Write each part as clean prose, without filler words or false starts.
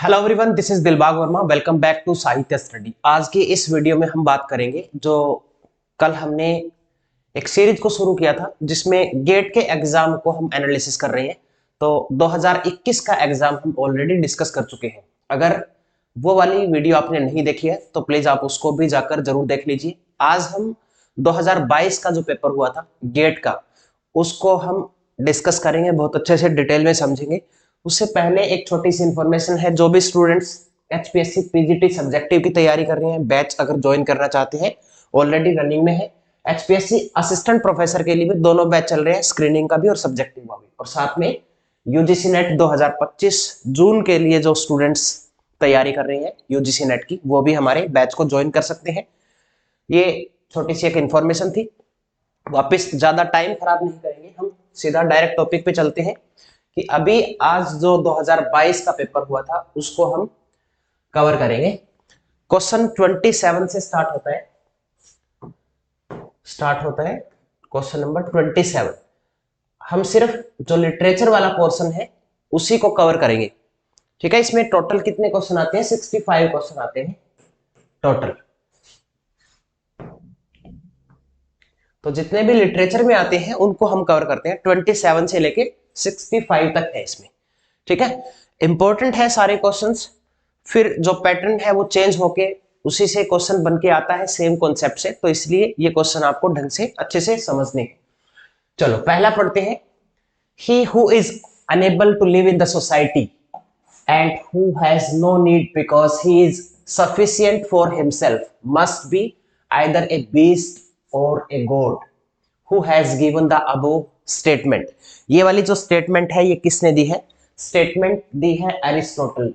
Hello everyone, this is Dilbag Verma. Welcome back to Sahitya study. आज की इस वीडियो में हम बात करेंगे जो कल हमने एक सीरीज को शुरू किया था जिसमें गेट के एग्जाम को हम एनालिसिस कर रहे हैं। तो 2021 का एग्जाम हम ऑलरेडी डिस्कस कर चुके हैं। अगर वो वाली वीडियो आपने नहीं देखी है तो प्लीज आप उसको भी जाकर जरूर देख लीजिए। आज हम 2022 का जो पेपर हुआ था गेट का, उसको हम डिस्कस करेंगे, बहुत अच्छे से डिटेल में समझेंगे। उससे पहले एक छोटी सी इंफॉर्मेशन है, जो भी स्टूडेंट्स एचपीएससी पीजीटी सब्जेक्टिव की तैयारी कर रहे हैं, बैच अगर ज्वाइन करना चाहते हैं ऑलरेडी रनिंग में है। एचपीएससी असिस्टेंट प्रोफेसर के लिए भी दोनों बैच चल रहे हैं, स्क्रीनिंग का भी और सब्जेक्टिव का भी। और साथ में यूजीसी नेट 2025 जून के लिए जो स्टूडेंट्स तैयारी कर रहे हैं यूजीसी नेट की, वो भी हमारे बैच को ज्वाइन कर सकते हैं। ये छोटी सी एक इंफॉर्मेशन थी। वापस ज्यादा टाइम खराब नहीं करेंगे, हम सीधा डायरेक्ट टॉपिक पे चलते हैं कि अभी आज जो 2022 का पेपर हुआ था उसको हम कवर करेंगे। क्वेश्चन 27 से स्टार्ट होता है क्वेश्चन नंबर 27। हम सिर्फ जो लिटरेचर वाला पोर्शन है उसी को कवर करेंगे, ठीक है। इसमें टोटल कितने क्वेश्चन आते हैं? 65 क्वेश्चन आते हैं टोटल। तो जितने भी लिटरेचर में आते हैं उनको हम कवर करते हैं। 27 से लेके 65 तक है इसमें, ठीक है। इंपॉर्टेंट है सारे क्वेश्चंस। फिर जो पैटर्न है वो चेंज होके उसी से क्वेश्चन बन के आता है, सेम कॉन्सेप्ट से, तो इसलिए ये क्वेश्चन आपको ढंग से अच्छे से समझने हैं। चलो पहला पढ़ते हैं। He who is unable to live in the society and who has no need because he is sufficient for himself must be either a beast or a god who has given the above statement। ये वाली जो statement है ये किसने दी है? Statement दी है Aristotle.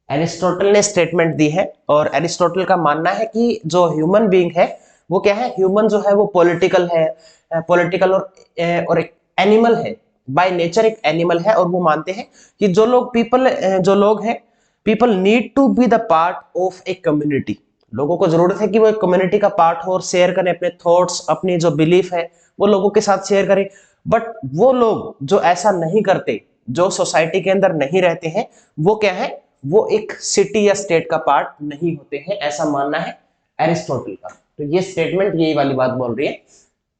Aristotle ने statement दी है और एरिस्टोटल का मानना है कि जो ह्यूमन बीइंग है वो क्या है, ह्यूमन जो है वो पॉलिटिकल है, पॉलिटिकल और एक एनिमल है, बाय नेचर एक एनिमल है। और वो मानते हैं कि जो लोग हैं, people need to be the part of a community. लोगों को जरूरत है कि वो एक कम्युनिटी का पार्ट हो और शेयर करें अपने थॉट्स, अपनी जो बिलीफ है वो लोगों के साथ शेयर करें। बट वो लोग जो ऐसा नहीं करते, जो सोसाइटी के अंदर नहीं रहते हैं, वो क्या है, वो एक सिटी या स्टेट का पार्ट नहीं होते हैं, ऐसा मानना है एरिस्टोटल का। तो ये स्टेटमेंट यही वाली बात बोल रही है।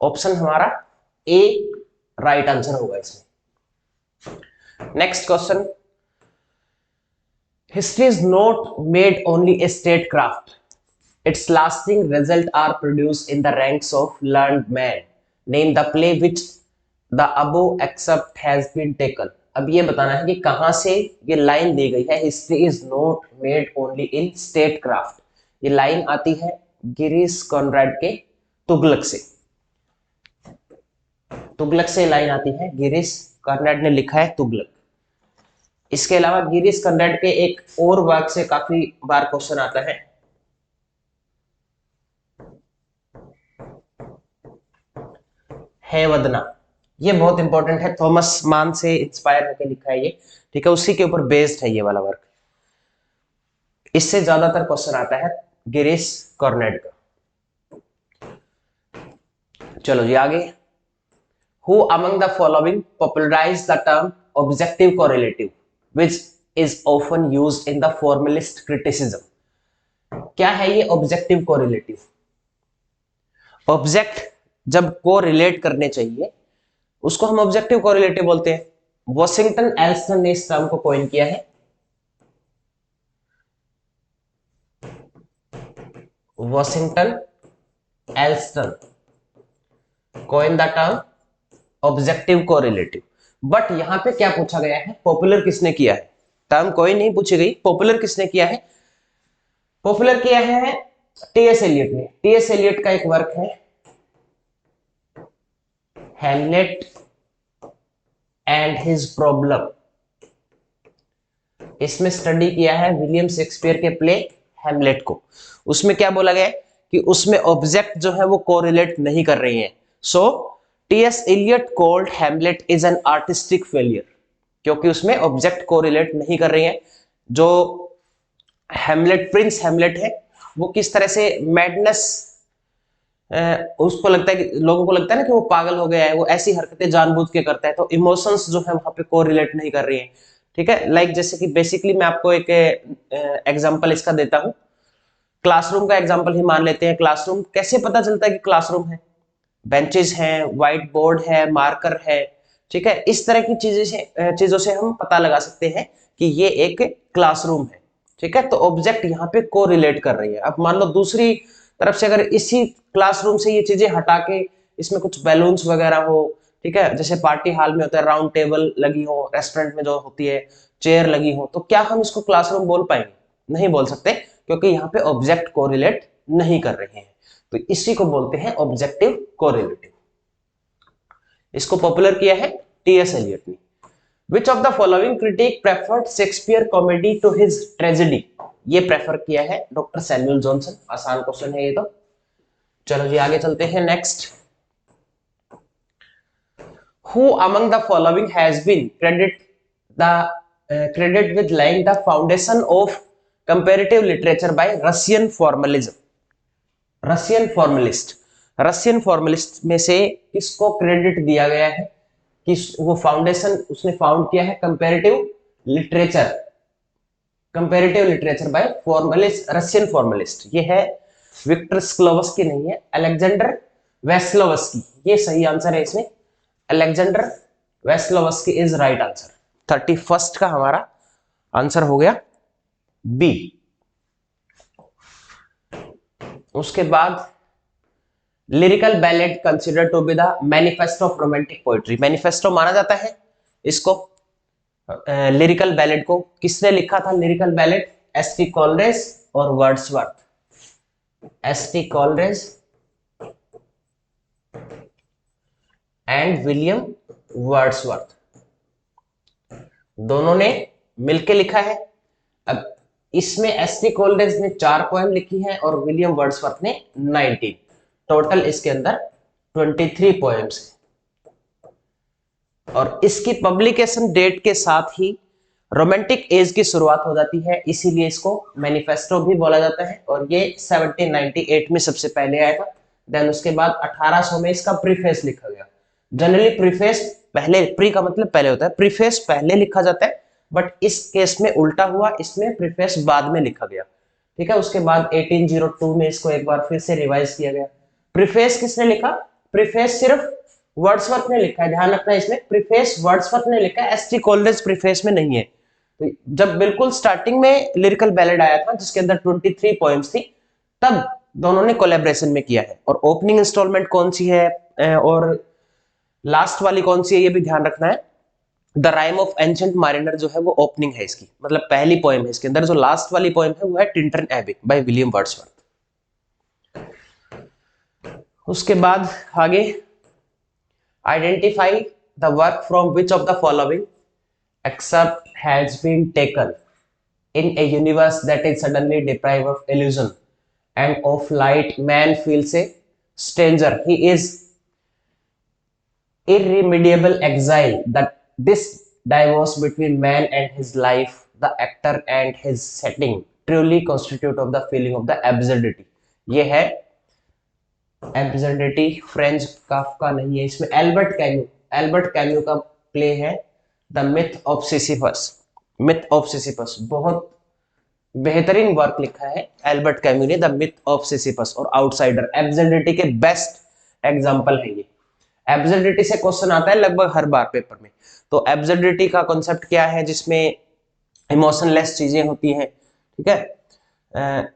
ऑप्शन हमारा ए राइट आंसर होगा इसमें। Next question. History is not made only a state craft, it's lasting result are produced in the ranks of learned man, name the play which the above except has been taken. अब ये बताना है कि कहां से ये line दी गई है, history is not made only in state craft. ये लाइन आती है गिरीश कॉनराड के तुगलक से। तुगलक से लाइन आती है, गिरीश कर्नाड ने लिखा है तुगलक। इसके अलावा गिरीश कर्नाड के एक और वर्क से काफी बार क्वेश्चन आता है वदना। ये बहुत इंपॉर्टेंट है, थॉमस मान से इंस्पायर होकर लिखा है ये, ठीक है, उसी के ऊपर बेस्ड है ये वाला वर्क। इससे ज्यादातर क्वेश्चन आता है गिरीश कर्नाड का। चलो जी आगे। Who among the following popularized the term objective correlative, which is often used in the formalist criticism? क्या है ये ऑब्जेक्टिव कोरिलेटिव? ऑब्जेक्ट जब कोरिलेट करने चाहिए उसको हम ऑब्जेक्टिव कोरिलेटिव बोलते हैं। वॉशिंगटन एल्सन ने इस टर्म को कॉइन किया है। Washington Allston coin the term objective correlative. But यहां पे क्या पूछा गया है, पॉपुलर किसने किया है? टर्म कोई नहीं पूछी गई, पॉपुलर किसने किया है? पॉपुलर किया है टीएस एलियट ने। टीएस एलियट का एक वर्क है हैमलेट एंड हिज प्रॉब्लम। इसमें स्टडी किया है विलियम शेक्सपियर के प्ले हैमलेट को। उसमें क्या बोला गया कि उसमें ऑब्जेक्ट जो है वो कोरिलेट नहीं कर रही है। So TS Eliot called Hamlet is an artistic failure, क्योंकि उसमें ऑब्जेक्ट कोरिलेट नहीं कर रही है। जो हैमलेट, प्रिंस हैमलेट है, वो किस तरह से मैडनेस, उसको लगता है कि लोगों को लगता है ना कि वो पागल हो गया है, वो ऐसी हरकतें जानबूझ के करता है, तो इमोशंस जो है वहां पे कोरिलेट नहीं कर रही है, ठीक है, लाइक जैसे कि बेसिकली मैं आपको एक एग्जांपल इसका देता हूं। क्लासरूम का एग्जांपल ही मान लेते हैं। क्लासरूम कैसे पता चलता है कि क्लासरूम है? बेंचेस हैं, व्हाइट बोर्ड है, मार्कर है, ठीक है, इस तरह की चीजों से हम पता लगा सकते हैं कि ये एक क्लासरूम है। ठीक है, तो ऑब्जेक्ट यहाँ पे को रिलेट कर रही है। अब मान लो दूसरी तरफ से अगर इसी क्लासरूम से ये चीजें हटा के इसमें कुछ बैलून्स वगैरह हो, ठीक है, जैसे पार्टी हॉल में होता है, राउंड टेबल लगी हो, रेस्टोरेंट में जो होती है चेयर लगी हो, तो क्या हम इसको क्लासरूम बोल पाएंगे? नहीं बोल सकते, क्योंकि यहाँ पे ऑब्जेक्ट कोरिलेट नहीं कर रहे हैं। तो इसी को बोलते हैं ऑब्जेक्टिव कोरिलेटिव। इसको पॉपुलर किया है टीएस एलियट ने। Which of the following critic preferred Shakespeare comedy to his tragedy? ये प्रेफर किया है डॉक्टर सैमुअल जॉनसन। आसान क्वेश्चन है ये तो। चलो जी आगे चलते हैं। Next, who among the following has been credit with laying the foundation of comparative literature by Russian formalism? Russian formalist में से किसको क्रेडिट दिया गया है कि वो फाउंडेशन उसने फाउंड किया है comparative literature bye formalist, Russian formalist? ये है विक्टर स्क्लोवस्की, नहीं है, अलेक्जेंडर वेस्लोवस्की। ये सही आंसर है इसमें, Alexander Veslovsky is right answer. 31st का हमारा आंसर हो गया बी। उसके बाद lyrical ballad consider to be the manifesto of romantic poetry. Manifesto माना जाता है इसको, लिरिकल बैलेड को। किसने लिखा था लिरिकल बैलेड? एस.टी. कोलरेज और Wordsworth. ST. Coleridge and William Wordsworth, दोनों ने मिलकर लिखा है। अब इसमें एस.टी. कोलरेज ने 4 पोएम लिखी है और विलियम वर्ड्सवर्थ ने 19। टोटल इसके अंदर 23 पोएम्स है। और इसकी पब्लिकेशन डेट के साथ ही रोमांटिक एज की शुरुआत हो जाती है, इसीलिए इसको मैनिफेस्टो भी बोला जाता है। और ये 1798 में सबसे पहले आया था। देन उसके बाद 1800 में इसका प्रीफेस लिखा गया। जनरली प्रीफेस पहले, प्री का मतलब पहले होता है, प्रीफेस पहले लिखा जाता है, बट इस केस में उल्टा हुआ, इसमें प्रीफेस बाद में लिखा गया। ठीक है, उसके बाद 1802 में इसको एक बार फिर से रिवाइज किया गया। प्रीफेस किसने लिखा? प्रीफेस सिर्फ वर्ड्सवर्थ ने लिखा है, ध्यान रखना इसमें, प्रीफेस वर्ड्सवर्थ ने लिखा है, एस.टी. कोलरेज प्रीफेस में नहीं है। तो जब बिल्कुल स्टार्टिंग में लिरिकल बैलेड आया था जिसके अंदर 23 पोएम्स थी, तब दोनों ने कोलैबोरेशन में किया है। और ओपनिंग इंस्टॉलमेंट कौन सी है और लास्ट वाली कौन सी है ये भी ध्यान रखना है। द राइम ऑफ एंशिएंट मारिनर जो है वो ओपनिंग है इसकी, मतलब पहली पोएम है इसके अंदर। जो लास्ट वाली पोएम है वो है टिंटन एबे बाय विलियम वर्ड्सवर्थ। उसके बाद आगे, identify the work from which of the following except has been taken in a universe that is suddenly deprived of illusion and of light, man feels a stranger, he is irremediable exile, that this divorce between man and his life, the actor and his setting truly constitute of the feeling of the absurdity। ये है absurdity, French Kafka नहीं है इसमें, Albert cameo का play है the myth of Sisyphus. बहुत बेहतरीन work लिखा है एल्बर्ट कैम्यू ने, द मिथ ऑफ सिसिफस और आउटसाइडर। एब्सर्डिटी के बेस्ट एग्जांपल है ये। एब्सर्डिटी से क्वेश्चन आता है लगभग हर बार पेपर में। तो एब्सर्डिटी का कॉन्सेप्ट क्या है? जिसमें इमोशनलेस चीजें होती हैं, ठीक है,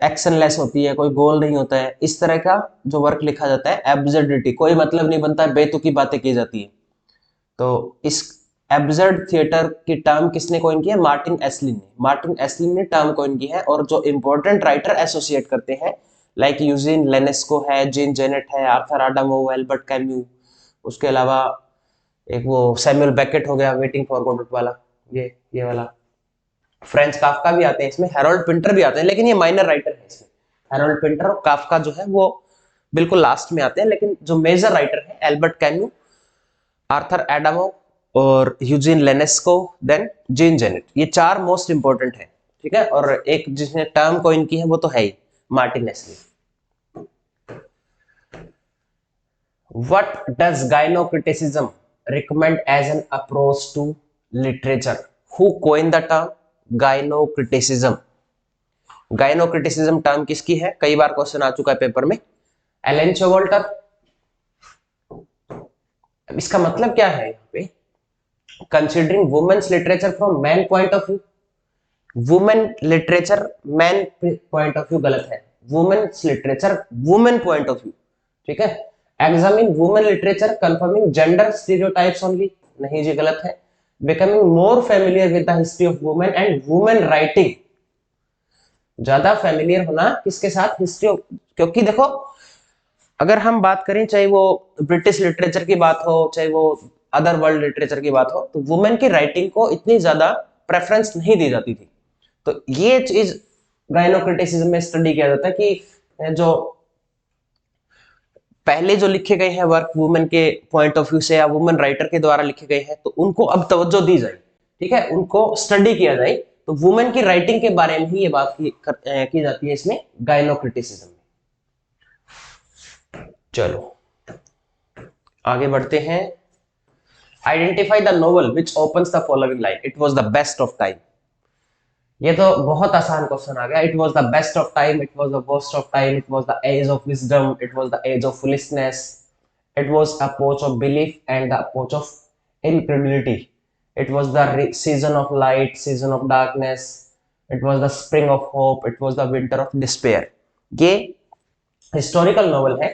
एक्शनलेस होती है, कोई गोल नहीं होता है, इस तरह का जो वर्क लिखा जाता है एब्सर्डिटी, कोई मतलब नहीं बनता है, बेतुकी बातें की जाती है। तो इस एब्सर्ड थिएटर की टर्म किसने कॉइन की है? मार्टिन एस्लिन ने टर्म कॉइन की है। और जो इंपॉर्टेंट राइटर एसोसिएट करते हैं लाइक यूजीन लेनेस्को है, जीन जेनेट है, आर्थर आडामो, एल्बर्ट कैम्यू, उसके अलावा एक वो सैमुअल बेकेट हो गया, वेटिंग फॉर गॉडोट वाला, ये वाला। फ्रेंच काफ्का भी आते हैं इसमें, हेरोल्ड पिंटर भी आते हैं, लेकिन ये माइनर राइटर है इसमें। हेरोल्ड पिंटर और काफ्का जो है वो बिल्कुल लास्ट में आते हैं, लेकिन जो मेजर राइटर है एल्बर्ट कैम्यू, आर्थर एडामो और यूजीन लेनेस्को, देन जीन जेनेट, ये 4 मोस्ट इंपोर्टेंट है। ठीक है, और एक जिसने टर्म कॉइन की है वो तो है ही, Martin Esslin. What does gynocriticism recommend as an approach to literature? Who coined the term gynocriticism? Gynocriticism term किसकी है? कई बार क्वेश्चन आ चुका है पेपर में। Elaine Showalter. इसका मतलब क्या है यहाँ पे? Considering women's literature from man point of view. Women literature man point of view गलत है, women's literature women point of view, ठीक है। Examine women literature conforming gender stereotypes only, नहीं जी गलत है। Becoming more familiar with the history of women and women writing, ज्यादा familiar होना किसके साथ? हिस्ट्री ऑफ, क्योंकि देखो अगर हम बात करें चाहे वो ब्रिटिश लिटरेचर की बात हो चाहे वो अदर वर्ल्ड लिटरेचर की बात हो, तो वुमेन की राइटिंग को इतनी ज्यादा प्रेफरेंस नहीं दी जाती थी। तो ये चीज गाइनोक्रिटिसिज्म में स्टडी किया जाता है कि जो पहले जो लिखे गए हैं वर्क वुमेन के पॉइंट ऑफ व्यू से या वुमेन राइटर के द्वारा लिखे गए हैं, तो उनको अब तवज्जो दी जाए, ठीक है, उनको स्टडी किया जाए। तो वुमेन की राइटिंग के बारे में ही ये बात की जाती है इसमें गाइनोक्रिटिसिज्म में। चलो आगे बढ़ते हैं। Identify the novel which opens the following line, it was the best of time. ये तो बहुत आसान क्वेश्चन आ गया। It was the best of time, it was the worst of time, it was the age of wisdom, it was the age of foolishness, it was epoch of belief and the epoch of incredibility, it was the season of light, season of darkness, it was the spring of hope, it was the winter of despair. ये historical novel है।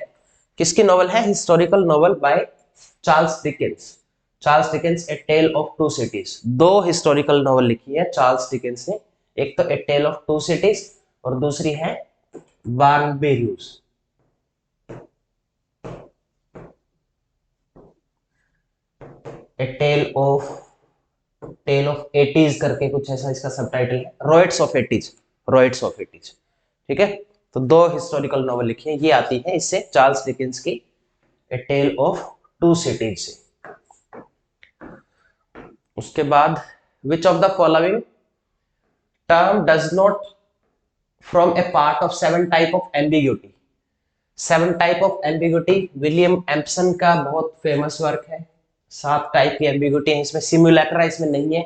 किसकी novel है? Historical novel by Charles Dickens. Charles Dickens a tale of two cities, दो historical novel लिखी है Charles Dickens ने। एक तो a tale of two cities और दूसरी है बार्बेरियस। ए टेल ऑफ एटीज करके कुछ ऐसा इसका सबटाइटल है, riots of eighties, riots of eighties, ठीक है। तो दो हिस्टोरिकल नॉवल लिखी है, ये आती है इससे चार्ल्स डिकेंस की ए टेल ऑफ टू सिटीज से। उसके बाद विच of the following term does not from A part of seven type of ambiguity. Seven type of ambiguity William Empson का बहुत फेमस वर्क है। 7 टाइप की एम्बिग्यूटी है इसमें। सिमुलैक्रा इसमें नहीं है,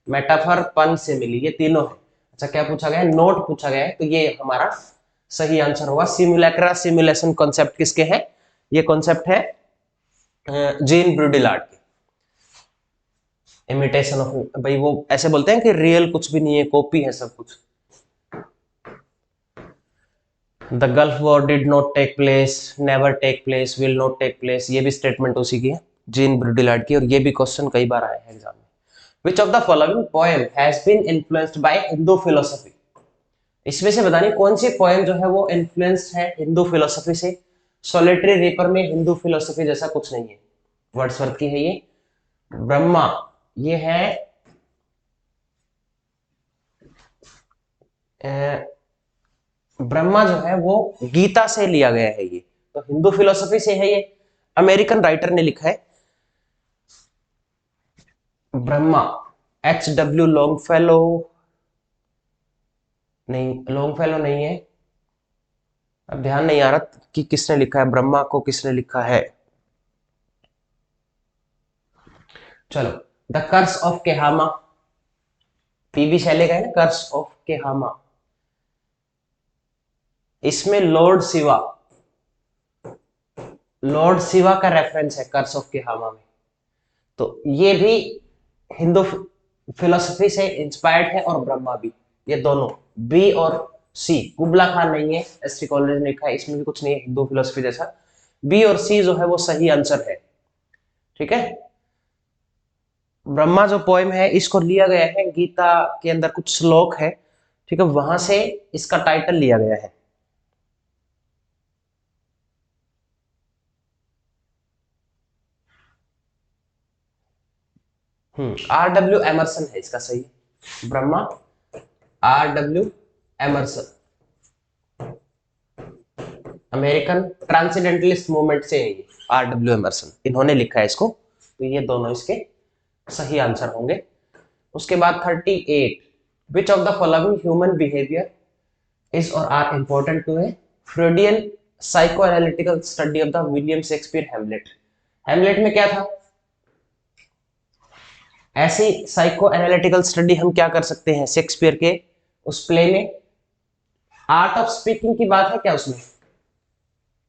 मेटाफर, पन, सिमिली, ये तीनों है। अच्छा क्या पूछा गया है? नोट पूछा गया है, तो ये हमारा सही आंसर होगा। सिमुलैक्रा सिमुलेशन कॉन्सेप्ट किसके है? ये कॉन्सेप्ट है जीन ब्रूडिलार्ड के। इमिटेशन ऑफ, भाई वो ऐसे बोलते हैं कि रियल कुछ भी नहीं है, कॉपी है सब कुछ। The Gulf War did not take place, never take place, will not take place, ये भी स्टेटमेंट उसी की है, जीन ब्रूडिलार्ड की। और ये भी क्वेश्चन कई बार आया है एग्जाम में। Which of the following poem has been influenced by Hindu philosophy. इसमें से बतानी कौन सी पोएम जो है वो इन्फ्लुएंस्ड है हिंदू फिलोसफी से। सोलिटरी रीपर में हिंदू फिलोसफी जैसा कुछ नहीं है, वर्ड्सवर्थ की है ये। ब्रह्मा, ये है ब्रह्मा जो है वो गीता से लिया गया है, ये तो हिंदू फिलोसफी से है। ये अमेरिकन राइटर ने लिखा है ब्रह्मा, H.W. लॉन्गफेलो, नहीं लॉन्गफेलो नहीं है, अब ध्यान नहीं आ रहा कि किसने लिखा है ब्रह्मा को, किसने लिखा है। चलो, the curse of केहामा, PV Shelley का है ना, कर्स ऑफ केहामा। इसमें लॉर्ड शिवा का रेफरेंस है कर्स ऑफ केहामा में। तो ये भी हिंदू फिलोसफी से इंस्पायर्ड है और ब्रह्मा भी, ये दोनों बी और सी। कुबला खान नहीं है, एसटी कॉलेज ने लिखा है, इसमें भी कुछ नहीं है हिंदू फिलोसफी जैसा। बी और सी जो है वो सही आंसर है, ठीक है। ब्रह्मा जो पोएम है इसको लिया गया है गीता के अंदर कुछ श्लोक है, ठीक है, वहां से इसका टाइटल लिया गया है। R.W. एमरसन है इसका सही, Brahma R.W. Emerson, American transcendentalist movement से है ये R.W. एमरसन, इन्होंने लिखा है इसको। तो ये दोनों इसके सही आंसर होंगे। उसके बाद 38, which of the following human behavior is और are important to a Freudian psycho analytical study of the William Shakespeare Hamlet. Hamlet में क्या था? ऐसी साइको एनालिटिकल स्टडी हम क्या कर सकते हैं शेक्सपियर के उस प्ले में? आर्ट ऑफ स्पीकिंग की बात है क्या उसमें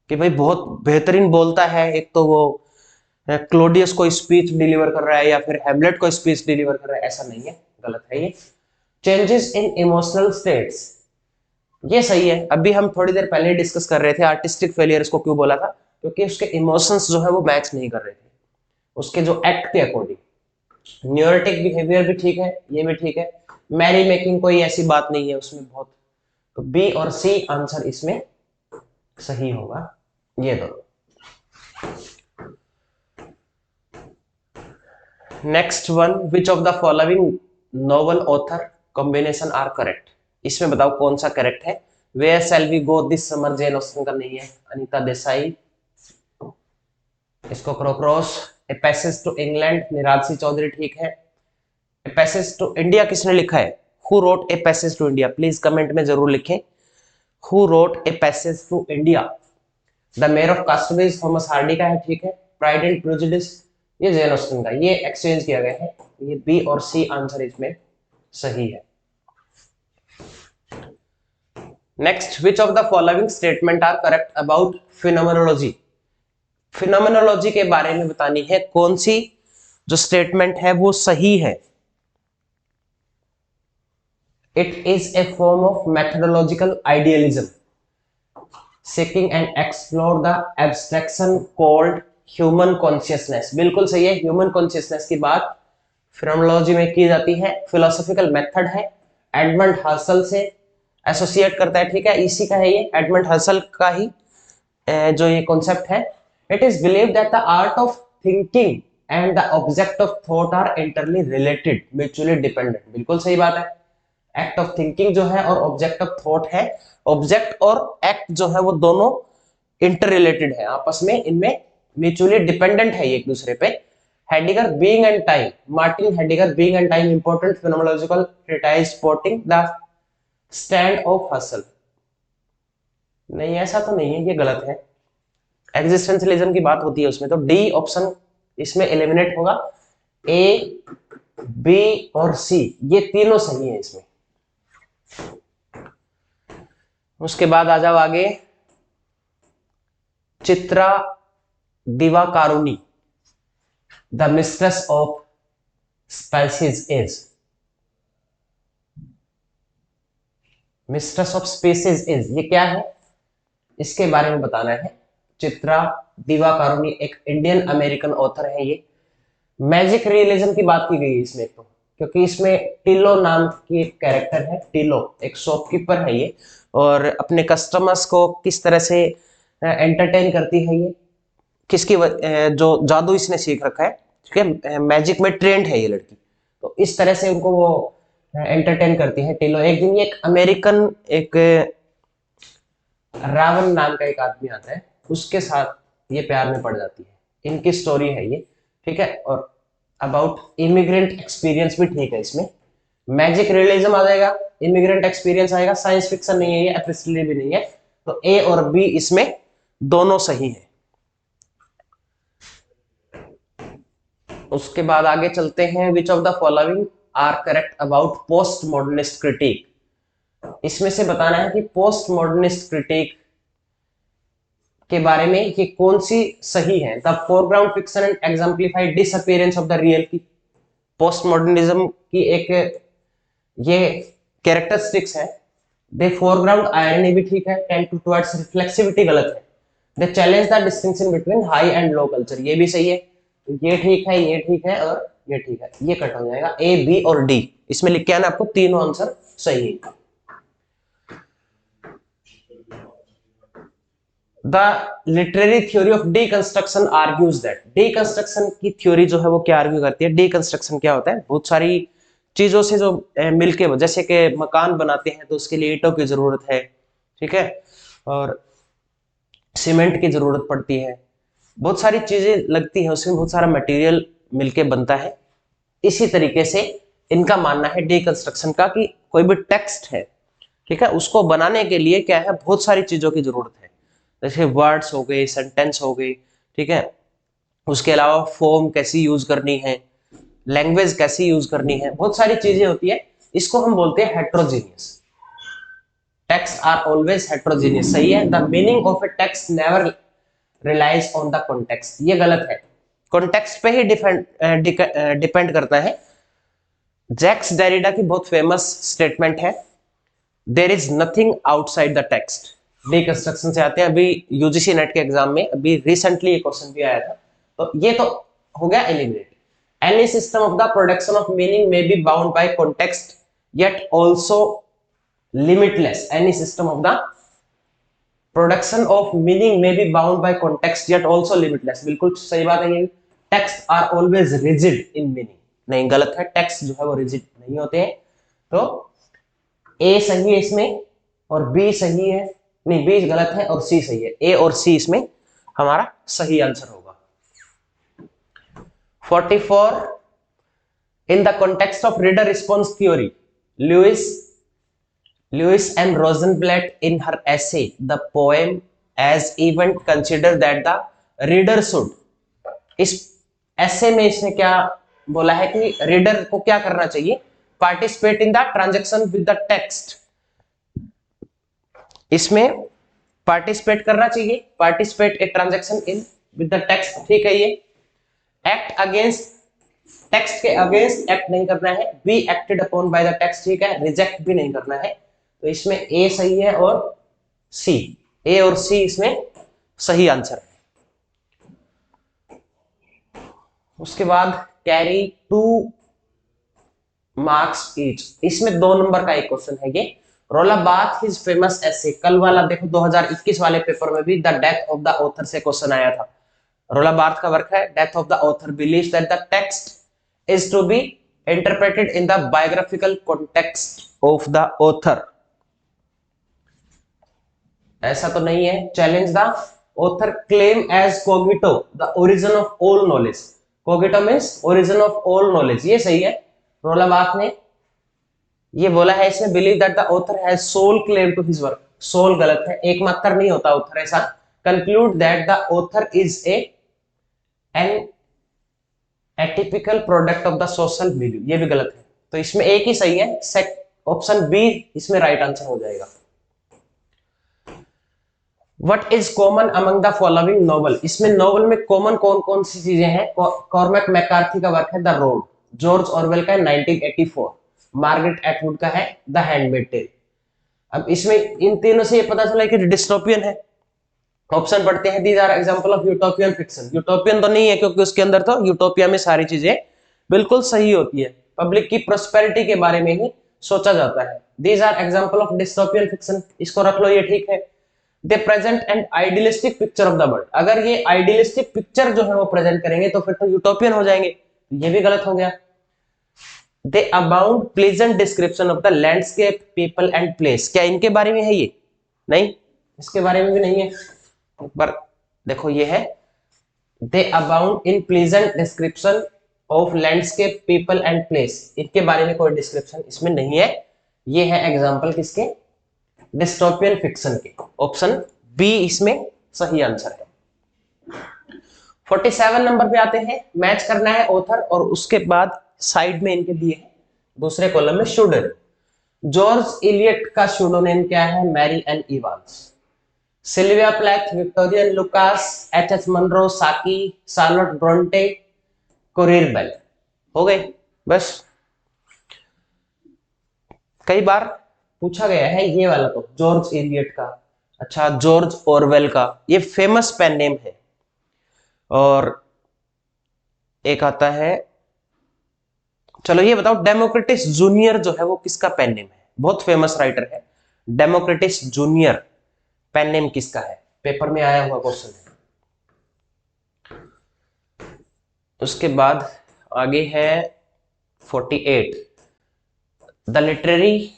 कि भाई बहुत बेहतरीन बोलता है, एक तो वो क्लोडियस को स्पीच डिलीवर कर रहा है या फिर हैमलेट को स्पीच डिलीवर कर रहा है, ऐसा नहीं है, गलत है ये। चेंजेस इन इमोशनल स्टेट्स, ये सही है। अभी हम थोड़ी देर पहले डिस्कस कर रहे थे आर्टिस्टिक फेलियर इसको क्यों बोला था, क्योंकि उसके इमोशंस जो है वो मैच नहीं कर रहे थे उसके जो एक्ट के अकॉर्डिंग। न्यूरोटिक बिहेवियर भी ठीक है, ये भी ठीक है। मैरी मेकिंग कोई ऐसी बात नहीं है उसमें बहुत, तो बी और सी आंसर इसमें सही होगा, ये दोनों। Next one, which of the following novel author combination are correct, इसमें बताओ कौन सा करेक्ट है। Where shall we go this summer, Jane Austen का नहीं है, अनीता देसाई, इसको करो cross. A passage to England, Niraj Singh Chaudhary ठीक है। ए पैसेज टू इंडिया किसने लिखा है, who wrote a passage to India, please comment में जरूर लिखें who wrote a passage to India. The mayor of Casterbridge Thomas Hardy का है, ठीक है। प्राइड एंड प्रेजुडिस ये जेन ऑस्टन का, ये एक्सचेंज किया गया है, ये बी और सी आंसर इसमें सही है। Next, which of the following statement are correct about phenomenology, phenomenology के बारे में बतानी है, कौन सी जो स्टेटमेंट है वो सही है। It is a form of methodological idealism seeking and explore the abstraction called human consciousness, बिल्कुल सही है। ह्यूमन कॉन्शियसनेस की बात फिनोमेनोलॉजी में की जाती है, फिलोसॉफिकल मेथड है, एडमंड हसल से एसोसिएट करता है, ठीक है, इसी का है ये, एडमंड हसल का ही जो ये कॉन्सेप्ट है। It is believed that the art of thinking and the object of thought are entirely related, mutually dependent, बिल्कुल सही बात है। एक्ट ऑफ थिंकिंग जो है और ऑब्जेक्ट ऑफ थॉट है, ऑब्जेक्ट और एक्ट जो है वो दोनों इंटर रिलेटेड है आपस में, इनमें म्यूचुअली डिपेंडेंट है एक दूसरे पे। Heidegger being and time, Martin Heidegger being and time important phenomenological treatise supporting the stand of Husserl, नहीं ऐसा तो नहीं है, ये गलत है। एग्जिस्टेंशियलिज्म की बात होती है उसमें, तो डी ऑप्शन इसमें एलिमिनेट होगा। ए, बी और सी ये तीनों सही है इसमें। उसके बाद आ जाओ आगे, Chitra Divakaruni, the mistress of spices is, mistress of spaces is ये क्या है, इसके बारे में बताना है। चित्रा दिवाकारुनी एक इंडियन अमेरिकन ऑथर है, ये मैजिक रियलिज्म की बात की गई है इसमें, तो क्योंकि इसमें टिलो नाम की एक कैरेक्टर है, टिलो एक शॉपकीपर है ये, और अपने कस्टमर्स को किस तरह से एंटरटेन करती है ये, किसकी जो जादू इसने सीख रखा है, ठीक है, मैजिक में ट्रेंड है ये लड़की, तो इस तरह से उनको वो एंटरटेन करती है टिलो। एक दिन ये एक अमेरिकन एक रावण नाम का एक आदमी आता है, उसके साथ ये प्यार में पड़ जाती है, इनकी स्टोरी है ये, ठीक है। और अबाउट इमिग्रेंट एक्सपीरियंस भी ठीक है इसमें, मैजिक रियलिज्म आ जाएगा, इमिग्रेंट एक्सपीरियंस आएगा, साइंस फिक्शन नहीं है ये, एपिस्टोलरी भी नहीं है, तो ए और बी इसमें दोनों सही है। उसके बाद आगे चलते हैं, which of the following are correct about post modernist critic, इसमें से बताना है कि पोस्ट मॉडर्निस्ट क्रिटिक के बारे में ये कौन सी सही है। The foreground fiction and exemplified disappearance of the real की पोस्ट मॉडर्निज्म की एक ये कैरेक्टरिस्टिक्स है। दे फोरग्राउंड आयरनी भी ठीक है, टेंड टू टुवर्ड्स रिफ्लेक्सिविटी गलत है। They challenge the distinction between high and low culture, ये भी सही है, तो ये ठीक है, ये ठीक है और ये ठीक है, ये कट हो जाएगा। ए, बी और डी इसमें लिख के आना आपको, तीनों आंसर सही है। The literary theory of deconstruction argues that, deconstruction की थ्योरी जो है वो क्या आर्ग्यू करती है। डीकंस्ट्रक्शन क्या होता है, बहुत सारी चीजों से जो मिलके, जैसे कि मकान बनाते हैं तो उसके लिए ईंटों की जरूरत है, ठीक है, और सीमेंट की जरूरत पड़ती है, बहुत सारी चीजें लगती हैं उसमें, बहुत सारा मटेरियल मिलके बनता है। इसी तरीके से इनका मानना है डीकंस्ट्रक्शन का कि कोई भी टेक्स्ट है, ठीक है, उसको बनाने के लिए क्या है, बहुत सारी चीजों की जरूरत है, जैसे वर्ड्स हो गए, सेंटेंस हो गई, ठीक है, उसके अलावा फॉर्म कैसी यूज करनी है, लैंग्वेज कैसी यूज करनी है, बहुत सारी चीजें होती है, इसको हम बोलते हैं heterogeneous. Text are always heterogeneous, सही है। The meaning of a text never relies on the context, ये गलत है। कॉन्टेक्स्ट पे ही डिपेंड करता है। जैक्स डेरिडा की बहुत फेमस स्टेटमेंट है, there is nothing outside the text. Deconstruction से आते हैं, अभी यूजीसी नेट के एग्जाम में अभी रिसेंटली ये क्वेश्चन भी आया था, तो ये तो हो गया eliminate. Any system of the production of meaning may be bound by context yet also limitless. Any system of the production of meaning may be bound by context yet also limitless. बिल्कुल सही बात है ये। Texts are always rigid in meaning, नहीं गलत है, text जो है वो रिजिड नहीं होते हैं। तो ए सही है इसमें और बी सही है, नहीं बी गलत है और सी सही है, ए और सी इसमें हमारा सही आंसर होगा। 44 in the context of reader response theory, Lewis and Rosenblatt in her essay the poem as event consider that the reader should, इस ऐसे में इसने क्या बोला है कि रीडर को क्या करना चाहिए, participate in the transaction with the text. इसमें पार्टिसिपेट करना चाहिए, participate a transaction in with the text, ठीक है। ये एक्ट अगेंस्ट, टेक्स्ट के अगेंस्ट एक्ट नहीं करना है, be acted upon by the text, ठीक है। रिजेक्ट भी नहीं करना है, तो इसमें ए सही है और सी, ए और सी इसमें सही आंसर है। उसके बाद कैरी 2 मार्क्स ईच, इसमें 2 नंबर का एक क्वेश्चन है ये। रोला बाथ हिज फेमस ऐसे, कल वाला देखो 2021 वाले पेपर में भी the death of the author से क्वेश्चन आया था। रोला बार्थ का वर्क है death of the author believes that the text is to be interpreted in the biographical context of the author. ऐसा तो नहीं है। Challenge the author claim as cogito the origin of all knowledge, cogito means origin of all knowledge, ये सही है। रोला birth ने ये बोला है इसमें believe that the author has sole claim to his work, sole गलत है, एकमात्र नहीं होता ऑथर ऐसा। Conclude that the author is an atypical product of the social milieu, ये भी गलत है, तो इसमें एक ही सही है, ऑप्शन बी इसमें राइट आंसर हो जाएगा। What is common among the following novel, इसमें नॉवल में कॉमन कौन कौन सी चीजें हैं। कॉर्मेक मैकार्थी का वर्क है द रोड, जॉर्ज ऑरवेल का है 1984, मार्गरेट एटवुड का है द हैंडमेड टेल। अब इसमें इन तीनों से ये पता चला कि डिस्टोपियन है। ऑप्शन पढ़ते हैं, these are example of utopian fiction, utopian तो नहीं है क्योंकि उसके अंदर तो यूटोपिया में सारी चीजें बिल्कुल सही होती है, पब्लिक की प्रोस्पेरिटी के बारे में ही सोचा जाता है। These are example of dystopian fiction, इसको रख लो, ये ठीक है। They present an idealistic picture of the world, अगर ये आइडियलिस्टिक पिक्चर जो है वो प्रेजेंट करेंगे तो फिर तो यूटोपियन हो जाएंगे, ये भी गलत हो गया। They abound pleasant description of the landscape people and place, क्या इनके बारे में है ये? नहीं, इसके बारे में भी नहीं है। पर देखो ये है, they abound in pleasant description of landscape people and place, इनके बारे में कोई डिस्क्रिप्शन इसमें नहीं है। ये है एग्जांपल किसके? डिस्टोपियन फिक्शन के। ऑप्शन बी इसमें सही आंसर है। 47 नंबर पे आते हैं, मैच करना है ऑथर और उसके बाद साइड में इनके दिए हैं दूसरे कॉलम में शूडर। जॉर्ज इलियट का शूडोनेम क्या है? Mary Ann Evans. Sylvia Plath, Victorian Lucas, HH. Munro, Saki, Charlotte Bronte, Currer Bell. हो गए बस। कई बार पूछा गया है ये वाला, तो जॉर्ज इलियट का, अच्छा जॉर्ज ऑरवेल का, ये फेमस पेन नेम है। और एक आता है, चलो ये बताओ, डेमोक्रेटिस जूनियर जो है वो किसका पेन नेम है? बहुत फेमस राइटर है, डेमोक्रेटिस जूनियर पेन नेम किसका है? पेपर में आया हुआ क्वेश्चन है। उसके बाद आगे है 48, the literary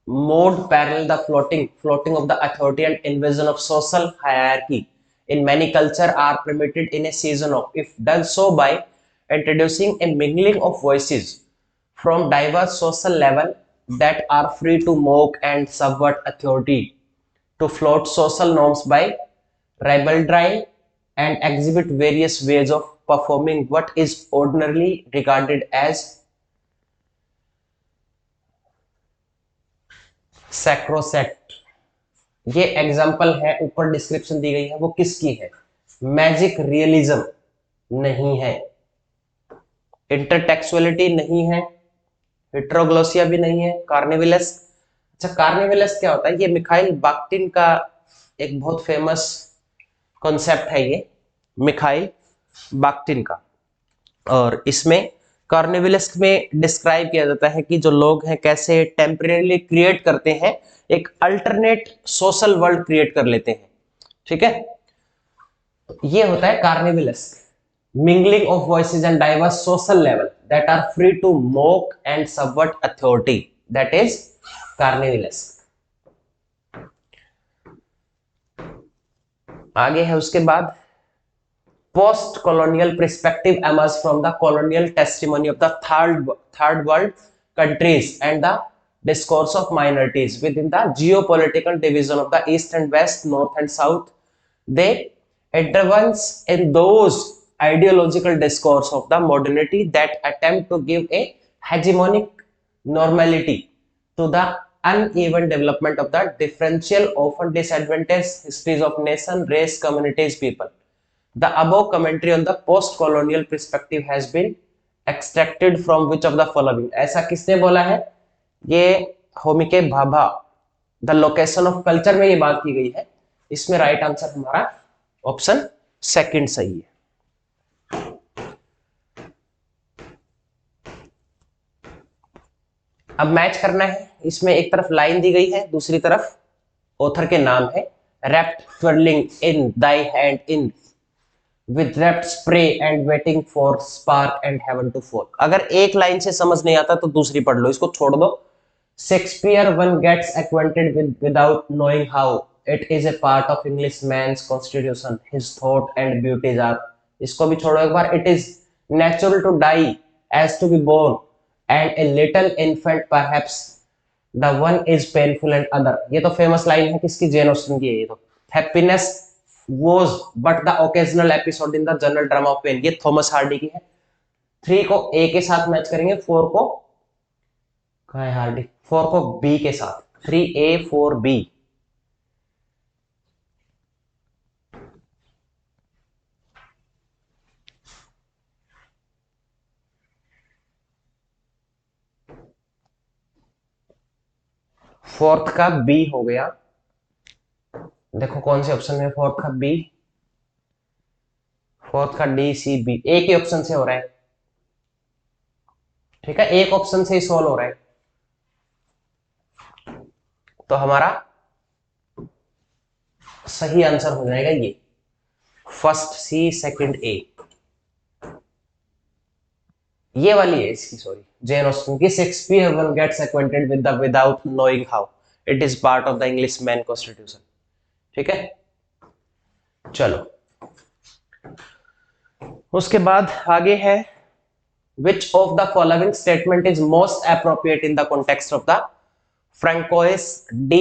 mode parallel the floating of the authority and invasion of social hierarchy in many culture are permitted in a season of, if done so by introducing a mingling of voices from diverse social level that are free to mock and subvert authority, to float social norms by ribaldry and exhibit various ways of performing what is ordinarily regarded as sacrosanct। ये example है, ऊपर description दी गई है, वो किसकी है? Magic realism नहीं है, इंटरटेक्सुअलिटी नहीं है, हेट्रोग्लोसिया भी नहीं है, कार्निवलस। अच्छा, कार्निवलस क्या होता है? ये मिखाइल बाख्टिन का एक बहुत फेमस कॉन्सेप्ट है, ये मिखाइल बाख्टिन का। और इसमें कार्निवलिस्ट में डिस्क्राइब किया जाता है कि जो लोग हैं कैसे टेम्परेरी क्रिएट करते हैं, एक अल्टरनेट सोशल वर्ल्ड क्रिएट कर लेते हैं। ठीक है, ये होता है carnivalesque. Mingling of voices and diverse social level that are free to mock and subvert authority, that is carnivalesque. आगे है उसके बाद, post colonial perspective emerged from the colonial testimony of the third world countries and the discourse of minorities within the geopolitical division of the east and west, north and south. They advance in those ideological discourse of the modernity that attempt to give a hegemonic normality to the uneven development of the differential, often disadvantaged histories of nation, race, communities, people. The above commentary on the post-colonial perspective has been extracted from which of the following? ऐसा किसने बोला है? ये Homi K Bhabha, the location of culture में ये बात की गई है। इसमें राइट आंसर हमारा ऑप्शन सेकंड सही है। अब मैच करना है, इसमें एक तरफ लाइन दी गई है, दूसरी तरफ ऑथर के नाम है। Rapt twiddling in thy hand in with wrapped spray and waiting for spark and heaven to fall। अगर एक लाइन से समझ नहीं आता तो दूसरी पढ़ लो, इसको छोड़ दो। Shakespeare one gets acquainted with without knowing how, it is a part of Englishman's constitution, his thought and beauties are। इसको भी छोड़ो एक बार। It is natural to die as to be born, and a little infant perhaps the one is painful and other। ये तो famous line है, किसकी? जेन Austen की है ये तो। Happiness was but the occasional episode in the general drama of pain, ये Thomas Hardy की है। 3 को ए के साथ मैच करेंगे, 4 को कहाँ है हार्डी? 4 को बी के साथ, 3A 4B। फोर्थ का बी हो गया। देखो कौन से ऑप्शन में? फोर्थ का बी, फोर्थ का डी, सी, बी, एक ही ऑप्शन से हो रहा है। ठीक है, एक ऑप्शन से ही सॉल्व हो रहा है, तो हमारा सही आंसर हो जाएगा ये फर्स्ट सी, सेकंड ए। ये वाली है इसकी, सॉरी, जेन ऑस्टन की। Shakespeare one gets acquainted with the without knowing how, it is part of the English man constitution. ठीक है, चलो उसके बाद आगे है, which of the following statement is most appropriate in the context of the Francois de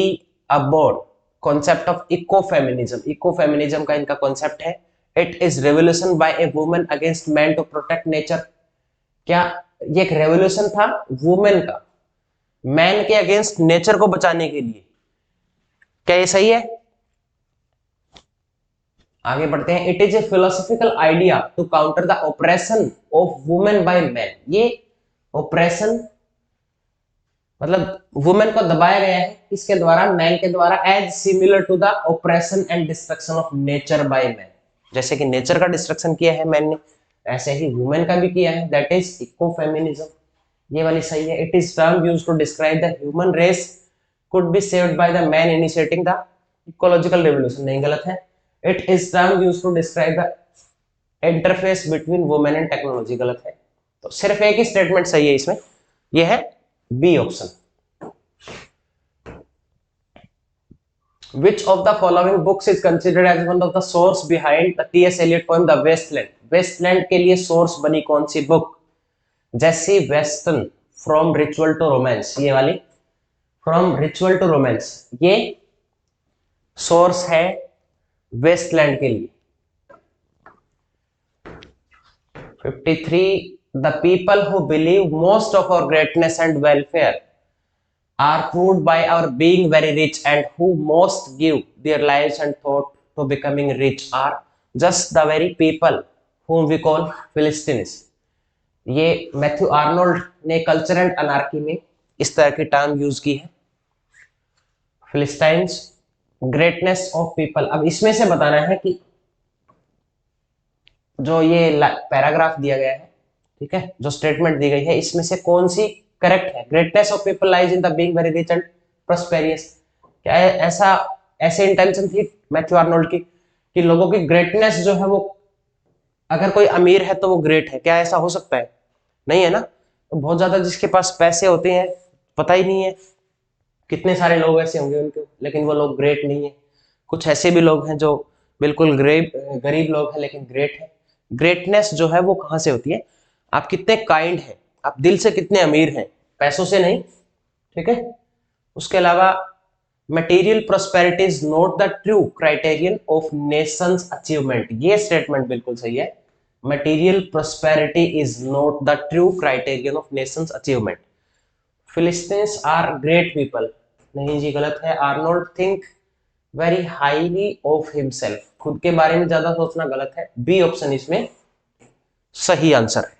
Abord concept of ecofeminism। ecofeminism का इनका concept है, it is revolution by a woman against man to protect nature। क्या ये एक revolution था women का man के against nature को बचाने के लिए? क्या ये सही है? आगे बढ़ते हैं। It is a philosophical idea to counter the oppression of women by man. ये ऑपरेशन मतलब वुमेन को दबाया गया है किसके द्वारा? मैन के द्वारा। As similar to the oppression and destruction of nature by man. जैसे कि नेचर का डिस्ट्रक्शन किया है मैन ने, ऐसे ही वुमेन का भी किया है, दैट इज इकोफेमिनिज्म। ये वाली सही है। It is term used to describe the human race could be saved by the man initiating the ecological revolution. नहीं, गलत है। It is term used to describe the interface between women and technology. गलत है। तो सिर्फ एक ही statement सही है इसमें, ये है B option. Which of the following books is considered as one of the source behind the T.S. Eliot poem The Wasteland? Wasteland के लिए सोर्स बनी कौन सी book? Jessie Weston from ritual to romance, ये वाली फ्रॉम रिचुअल टू रोमांस, ये source है Waste Land के लिए। 53 the people who believe most of our greatness and welfare are proved by our being very rich, and who most give their lives and thought to becoming rich are just the very people whom we call Philistines. ये Matthew Arnold ने culture and anarchy में इस तरह की term use की है, फिलिस्टाइंस, greatness of people. अब इसमें से बताना है कि जो ये पैराग्राफ दिया गया है, ठीक है, जो स्टेटमेंट दी गई है, इसमें से कौन सी करेक्ट है। Greatness of people lies in the being very rich and prosperous. क्या ऐसा ऐसे इंटेंशन थी मैथ्यू आर्नोल्ड की कि लोगों की ग्रेटनेस जो है वो, अगर कोई अमीर है तो वो ग्रेट है, क्या ऐसा हो सकता है? नहीं है ना। तो बहुत ज्यादा जिसके पास पैसे होते हैं, पता ही नहीं है कितने सारे लोग ऐसे होंगे उनके, लेकिन वो लोग ग्रेट नहीं है। कुछ ऐसे भी लोग हैं जो बिल्कुल गरीब लोग हैं लेकिन ग्रेट है। ग्रेटनेस जो है वो कहाँ से होती है? आप कितने काइंड हैं, आप दिल से कितने अमीर हैं, पैसों से नहीं, ठीक है। उसके अलावा material prosperity is not the true criterion of nation's achievement. ये स्टेटमेंट बिल्कुल सही है। Material prosperity is not the true criterion of nation's achievement. Philistines are great people, नहीं जी, गलत है। Arnold think very highly of himself, खुद के बारे में ज्यादा सोचना गलत है। बी ऑप्शन इसमें सही आंसर है।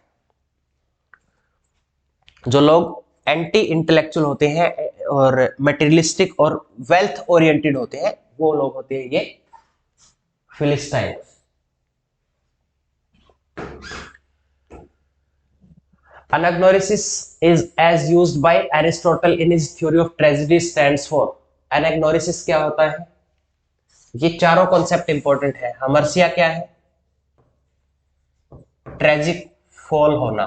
जो लोग एंटी इंटेलेक्चुअल होते हैं और मटेरियलिस्टिक और वेल्थ ओरिएंटेड होते हैं, वो लोग होते हैं ये Philistine. Anagnorisis is as used by Aristotle in his theory of tragedy stands for। Anagnorisis क्या होता है? ये चारों कॉन्सेप्ट इंपॉर्टेंट है। हमर्सिया क्या है? ट्रेजिक फॉल होना,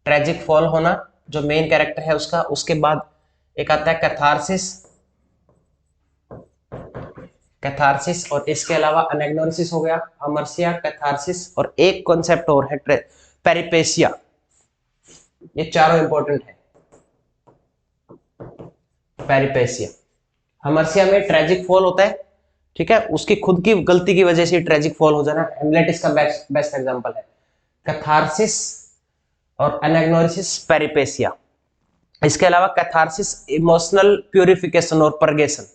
ट्रेजिक फॉल होना जो मेन कैरेक्टर है उसका। उसके बाद एक आता है कैथारसिस, कैथारसिस, और इसके अलावा अनैग्नोरिसिस हो गया, हमर्सिया, कैथारसिस, और एक कॉन्सेप्ट और है पेरिपेसिया। ये चारों इंपॉर्टेंट है। पेरिपेसिया, हमर्सिया में ट्रेजिक फॉल होता है, ठीक है, उसकी खुद की गलती की वजह से ट्रेजिक फॉल हो जाना, हेमलेट इसका बेस्ट एग्जांपल है। कैथारसिस और अनैग्नोरिसिस, पेरिपेसिया। इसके अलावा कैथारसिस इमोशनल प्यूरिफिकेशन और परगेशन,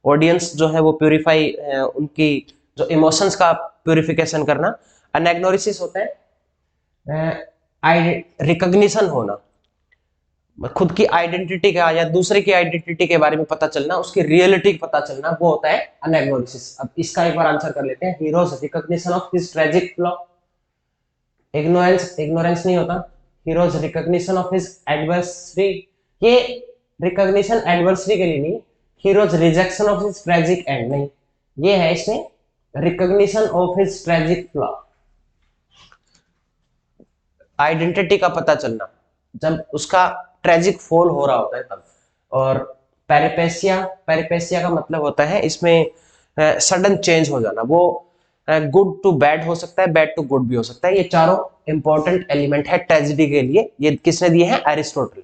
ऑडियंस जो है वो प्यूरिफाई, उनकी जो इमोशंस का प्यूरिफिकेशन करना। अनैग्नोरिसिस होता है रिकॉग्निशन होना, खुद की आइडेंटिटी का या दूसरे की आइडेंटिटी के बारे में पता चलना, उसकी रियलिटी पता चलना, वो होता है अनैग्नोरिसिस। अब इसका एक बार आंसर कर लेते हैं। Heroes recognition of his tragic flaw. Ignorance नहीं होता। Heroes recognition of his adversary, ये रिकॉग्निशन एडवर्सरी के लिए नहीं, heroes rejection of his tragic and नहीं, ये है इसमें recognition of his tragic flaw. Identity का पता चलना जब उसका ट्रेजिक फॉल हो रहा होता है तब। और पेरिपेसिया, पेरिपेसिया का मतलब होता है इसमें सडन चेंज हो जाना, वो गुड टू बैड हो सकता है, बैड टू गुड भी हो सकता है। ये चारों इंपॉर्टेंट एलिमेंट है ट्रेजेडी के लिए। ये किसने दिए हैं? Aristotle.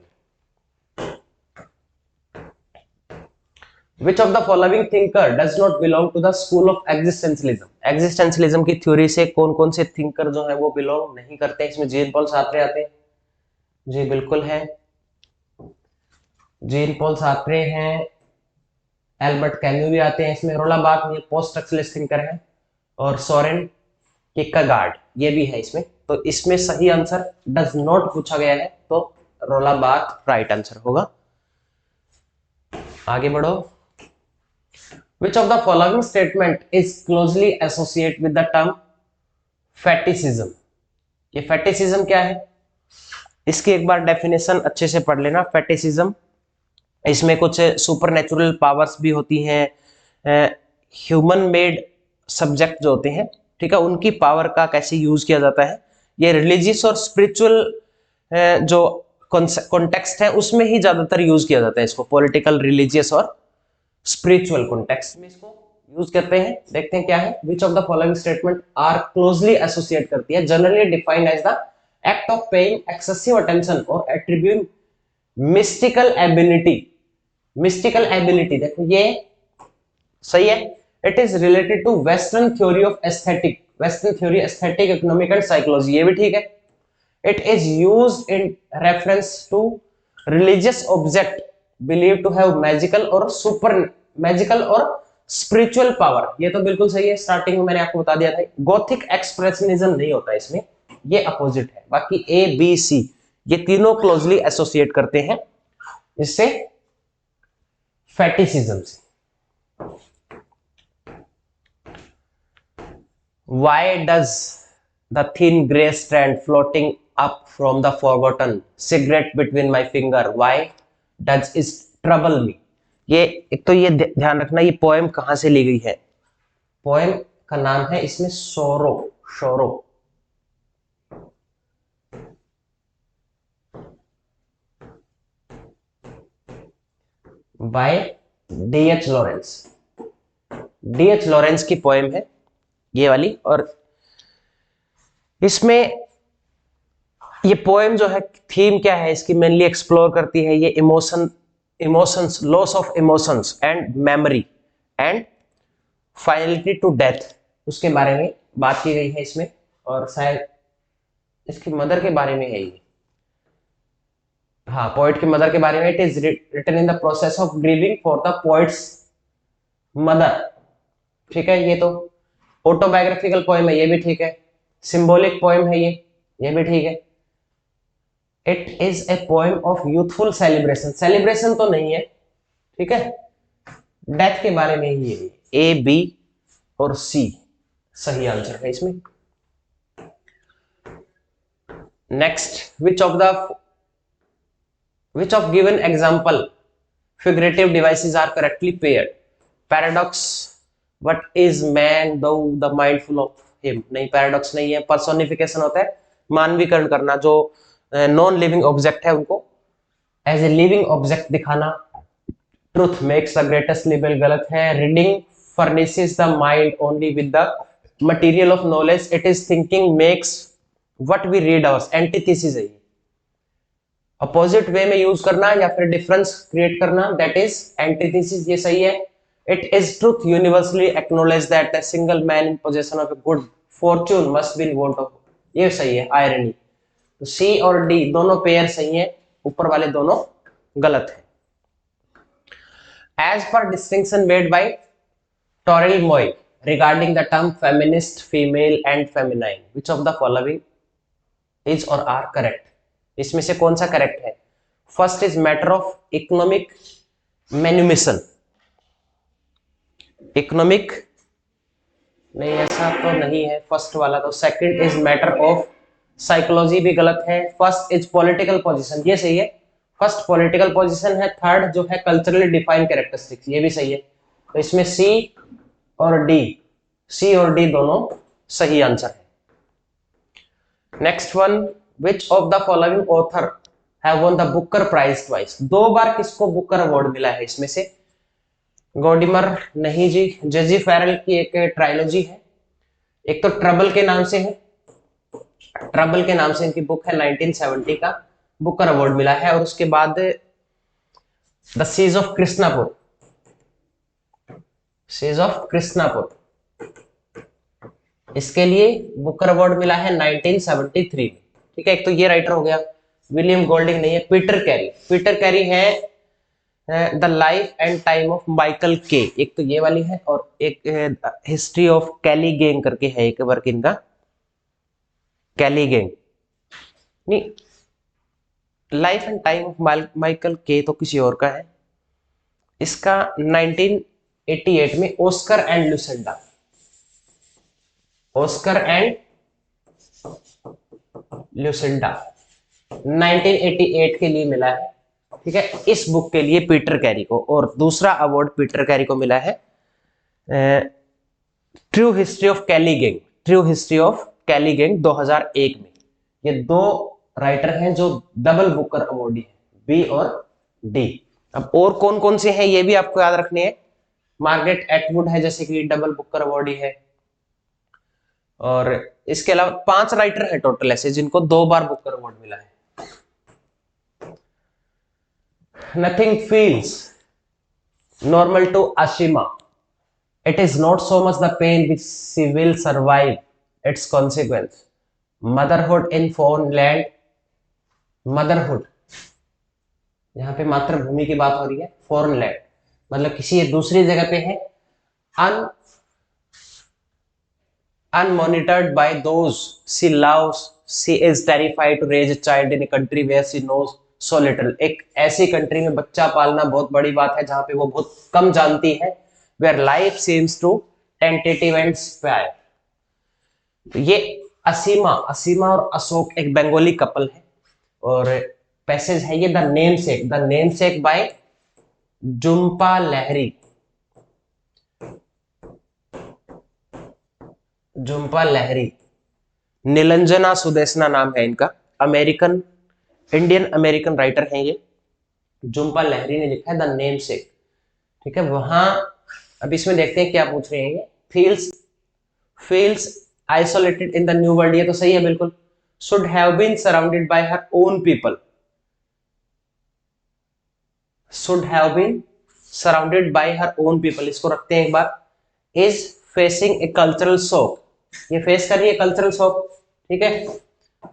Which of the following thinker does not belong to the school of existentialism? Existentialism की थ्योरी से कौन कौन से थिंकर जो है वो बिलोंग नहीं करते? इसमें जीन पॉल सार्त्रे आते हैं, जी बिल्कुल है, जीन पॉल सार्त्रे हैं। एल्बर्ट कैम्यू भी आते हैं इसमें। रोला बार्थ, ये पोस्ट स्ट्रक्चरलिस्ट थिंकर है। और सोरेन किरकेगार्ड, ये भी है इसमें। तो इसमें सही आंसर डज नॉट पूछा गया है, तो रोला बार्थ राइट आंसर होगा। आगे बढ़ो। Which of the following statement is closely associated with the term fetishism? ये fetishism क्या है? इसकी एक बार डेफिनेशन अच्छे से पढ़ लेना। fetishism, इसमें कुछ सुपरनेचुरल पावर्स भी होती हैं, ह्यूमन मेड सब्जेक्ट जो होते हैं, ठीक है, उनकी पावर का कैसे यूज किया जाता है। ये रिलीजियस और स्पिरिचुअल जो कॉन्टेक्स्ट है उसमें ही ज्यादातर यूज किया जाता है इसको। पॉलिटिकल, रिलीजियस और स्पिरिचुअल कॉन्टेक्स्ट में इसको यूज करते हैं। देखते हैं क्या है। Which of the following statement are closely associate करती है? Generally defined as the act of paying excessive attention और attributing mystical ability. Mystical ability, देखो ये सही है। It is related to western theory of aesthetic. Western theory, aesthetic, economic and psychology, ये भी ठीक है। It is used in reference to religious object believe to have magical और super magical और स्पिरिचुअल पावर, ये तो बिल्कुल सही है, स्टार्टिंग में मैंने आपको बता दिया था। गोथिक एक्सप्रेशनिज्म नहीं होता इसमें, ये अपोजिट है। बाकी ए बी सी ये तीनों क्लोजली एसोसिएट करते हैं इससे, फेटिसिज्म से। Why does the thin gray strand floating up from the forgotten cigarette between my finger, why does it trouble me? ये एक तो ये ध्यान रखना, ये पोएम कहां से ली गई है। पोएम का नाम है इसमें sorrow, sorrow, by D H. Lawrence. D H. Lawrence की पोएम है ये वाली, और इसमें ये पोएम जो है, थीम क्या है इसकी, मेनली एक्सप्लोर करती है ये emotions, loss of emotions and memory and finality to death, उसके बारे में बात की गई है इसमें। और शायद इसकी मदर के बारे में है ये, हाँ, पोएट की मदर के बारे में। It is written in the process of grieving for the poet's mother, ठीक है। ये तो ऑटोबायोग्राफिकल पोएम है, ये भी ठीक है। सिंबॉलिक पोएम है ये भी ठीक है। It is a poem of youthful celebration, celebration तो नहीं है, ठीक है, डेथ के बारे में ही है। ए बी और सी सही आंसर है इसमें। Next, which of given example figurative devices are correctly paired? Paradox, what is man though the mindful of him? नहीं, paradox नहीं है, personification होता है, मानवीकरण करना, जो नॉन लिविंग ऑब्जेक्ट है उनको एज ए लिविंग ऑब्जेक्ट दिखाना। Truth makes the greatest libel, गलत है। Reading furnishes the mind only with the material of knowledge, it is thinking makes what we read ours, antithesis है। Opposite way में use करना या फिर difference create करना, that is antithesis, ये सही है। It is truth universally acknowledge that a single man in position of a good fortune must be in want of, ये सही है। आयरनी, तो सी और डी दोनों पेयर सही है, ऊपर वाले दोनों गलत है। As per distinction made by Toril Moi regarding the term feminist, female and feminine, which of the following is और आर करेक्ट? इसमें से कौन सा करेक्ट है? First is matter of economic manumission, economic नहीं, ऐसा तो नहीं है फर्स्ट वाला। तो second is matter of psychology, भी गलत है। फर्स्ट इज पॉलिटिकल पोजीशन, ये सही है, फर्स्ट पॉलिटिकल पोजीशन है। थर्ड जो है कल्चरली डिफाइंड कैरेक्टरिस्टिक्स, ये भी सही है। तो इसमें सी और डी दोनों सही आंसर है। Next one, which of the following author have won the Booker prize twice? 2 बार किसको बुकर अवार्ड मिला है इसमें से? गॉडिमर नहीं जी, जेजी फेरल की एक ट्रायलॉजी है, एक तो ट्रबल के नाम से है, ट्रबल के नाम से इनकी बुक है, 1970 का बुकर अवार्ड मिला है। और उसके बाद the siege of Krishnapur, siege of Krishnapur, इसके लिए बुकर अवार्ड मिला है 1973 में, ठीक है। एक तो ये राइटर हो गया। विलियम गोल्डिंग नहीं है। पीटर कैरी है the life and time of Michael के, एक तो ये वाली है, और एक हिस्ट्री ऑफ कैली गैंग करके है एक वर्क इनका, कैली गैंग नहीं, life and time of Michael के तो किसी और का है। इसका 1988 में ऑस्कर एंड लुसेंडा, ऑस्कर एंड लुसेंडा 1988 के लिए मिला है, ठीक है, इस बुक के लिए पीटर कैरी को। और दूसरा अवार्ड पीटर कैरी को मिला है true history of Kelly gang, true history of Kelly gang 2001 में। ये 2 राइटर हैं जो डबल बुकर अवार्डी है, बी और डी। अब और कौन कौन से हैं ये भी आपको याद रखने हैं। मार्गरेट एटवुड है जैसे कि डबल बुकर अवार्डी है, और इसके अलावा 5 राइटर हैं टोटल ऐसे जिनको 2 बार बुकर अवार्ड मिला है। Nothing feels normal to Ashima. It is not so much the pain which she will survive, its consequence. Motherhood in foreign land. Motherhood, यहाँ पे मातृभूमि की बात हो रही है. फॉरेन लैंड मतलब किसी दूसरी जगह पे है. अन unmonitored by those she loves, she is terrified to raise a child in a country where she knows so little. एक ऐसी कंट्री में बच्चा पालना बहुत बड़ी बात है जहां पे वो बहुत कम जानती है. where life seems to tentative and spare. तो ये असीमा असीमा और अशोक एक बंगाली कपल है और पैसेज है ये the namesake by Jhumpa Lahiri. Jhumpa Lahiri, Nilanjana Sudeshna नाम है इनका. अमेरिकन इंडियन अमेरिकन राइटर हैं ये. जुम्पा लहरी ने लिखा है द नेम सेक. ठीक है. वहां अब इसमें देखते हैं क्या पूछ रहे हैं ये. Feels isolated in the new world, ये तो सही है बिल्कुल. Should have been surrounded by her own people. Should have been surrounded by her own people, इसको रखते हैं एक बार. Is facing a cultural shock, ये फेस कर रही है कल्चरल शॉक. ठीक है.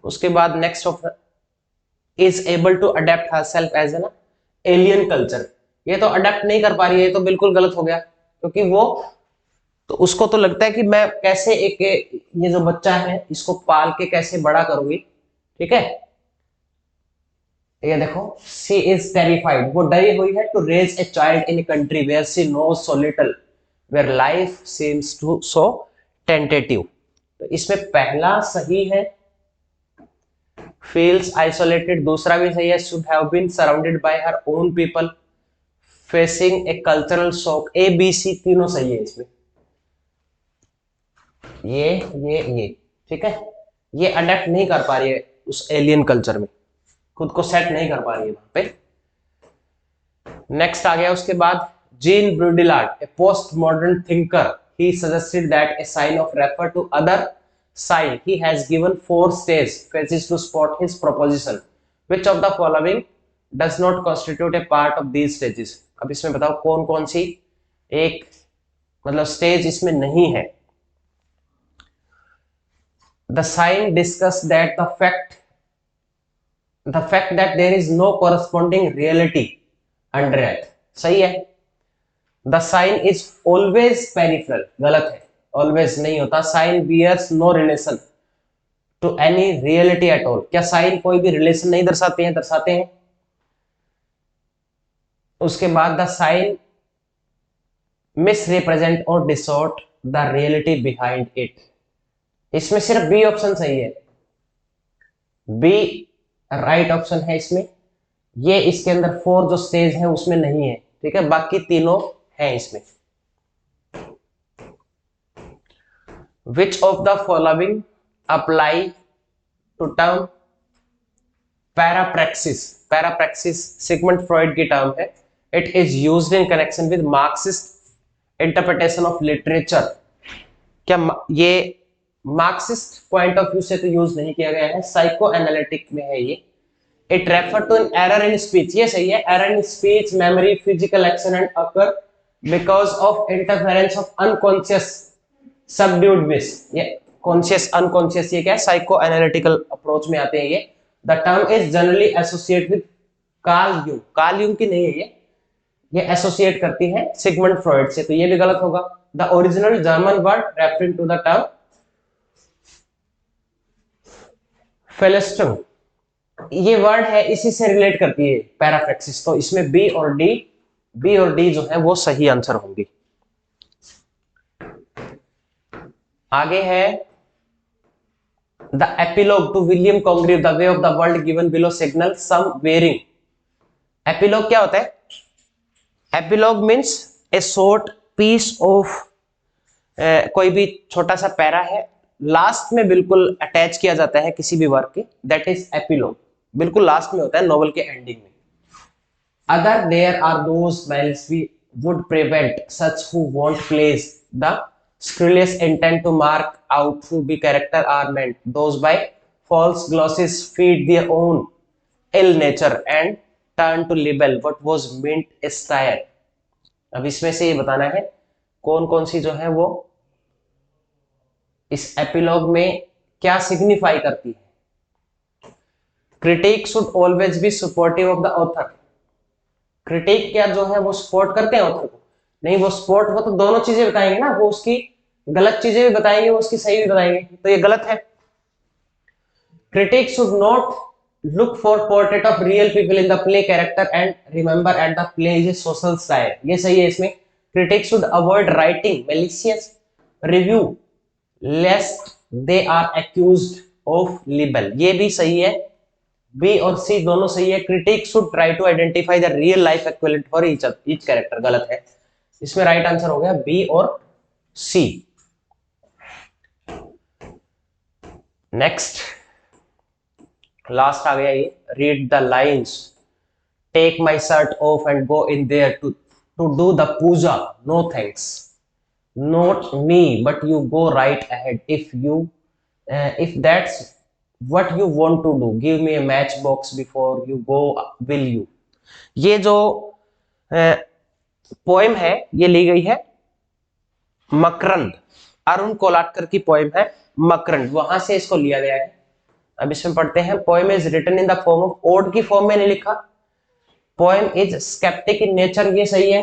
उसके बाद next option is able to adapt herself as an alien culture. ये तो अडेप्ट नहीं कर पा रही है, ये तो बिल्कुल गलत हो गया क्योंकि वो तो उसको तो लगता है कि मैं कैसे एक ये जो बच्चा है इसको पाल के कैसे बड़ा करूंगी. ठीक है. ये देखो शी इज टेरिफाइड, वो डरी हुई है to raise a child in a country where she knows so little where life seems to so tentative. तो इसमें पहला सही है, feels isolated. दूसरा भी सही है, should have been surrounded by her own people, facing a cultural shock. A B C तीनों सही है इसमें. ये ठीक है. ये अडेप्ट नहीं कर पा रही है उस एलियन कल्चर में, खुद को सेट नहीं कर पा रही है वहां पे. नेक्स्ट आ गया उसके बाद Jean Baudrillard, a post modern thinker. He suggested that a sign of refer to other sign. He has given 4 stage phases to spot his proposition. Which of the following does not constitute a part of these stages? अब इसमें बताओ कौन कौन सी एक मतलब stage इसमें नहीं है. The sign discuss that the fact that there is no corresponding reality under it. सही है. The sign is always peripheral, गलत है. Always नहीं होता. Sign bears no relation to any reality at all. क्या sign कोई भी relation नहीं दर्शाते हैं? दर्शाते हैं. उसके बाद the sign misrepresent or distort the reality behind it. इसमें सिर्फ बी ऑप्शन सही है. बी राइट ऑप्शन है इसमें. ये इसके अंदर 4 जो स्टेज है उसमें नहीं है. ठीक है. बाकी तीनों है इसमें. Which of the following apply to term parapraxis? Parapraxis Sigmund Freud की टर्म है. It is used in connection with Marxist interpretation of literature. क्या ये मार्क्सिस्ट पॉइंट ऑफ व्यू से तो यूज नहीं किया गया है, साइको एनालिटिक में है ये. It refer to an error in speech. ये सही है. Error in speech, memory, physical action and occur because of interference of unconscious subdued wish. ये conscious unconscious ये क्या है? साइको एनालिटिकल अप्रोच में आते हैं ये. The term is generally associated with Carl Jung. Carl Jung की नहीं है ये एसोसिएट करती है सिगमंड फ्रॉइड से, तो ये भी गलत होगा. The original German word referring to the term फेलिस्टम, ये वर्ड है इसी से रिलेट करती है पैराफ्रेक्सिस. तो इसमें बी और डी जो है वो सही आंसर होंगी. आगे है the epilogue to William Congreve the way of the world given below signal some varying. Epilogue क्या होता है? Epilogue means a short piece of, कोई भी छोटा सा पैरा है लास्ट में बिल्कुल अटैच किया जाता है किसी भी वर्क के, दैट इज एपिलॉग. बिल्कुल लास्ट में होता है नॉवल के एंडिंग में. Other there are those males we would prevent such who want place the scurrilous intent to mark out who be character are meant. Those by false glosses feed their own ill nature and turn to libel what was meant astire. अब इसमें से ये बताना है कौन कौन सी जो है वो इस एपिलॉग में क्या सिग्निफाई करती है? Critic should always be supportive of the author. Critic क्या जो है वो सपोर्ट करते हैं ऑथर को? नहीं, वो सपोर्ट वो तो दोनों चीजें बताएंगे ना, वो उसकी गलत चीजें भी बताएंगे, वो उसकी सही भी बताएंगे, तो ये गलत है। Critic should not look for portrait of real people in the play character and remember at the play is a social satire। ये सही है इसमें। critics should avoid writing malicious review lest they are accused of libel। ये भी सही है, B और सी दोनों सही है। critics should try to identify the real life equivalent for each character गलत है। इसमें राइट आंसर हो गया बी और सी। नेक्स्ट लास्ट आ गया ये, read the lines. Take my shirt off and go in there to do the puja, no thanks, not me but you go right ahead if that's what you want to do, give me a match box before you go, will you। ये जो poem है ये ली गई है मकरंद, अरुण कोलाटकर की poem है मकरंद, वहां से इसको लिया गया है। अब इसमें पढ़ते हैं। Poem is written in the form of ode की फॉर्म में नहीं लिखा। Poem is skeptic in nature, ये सही है।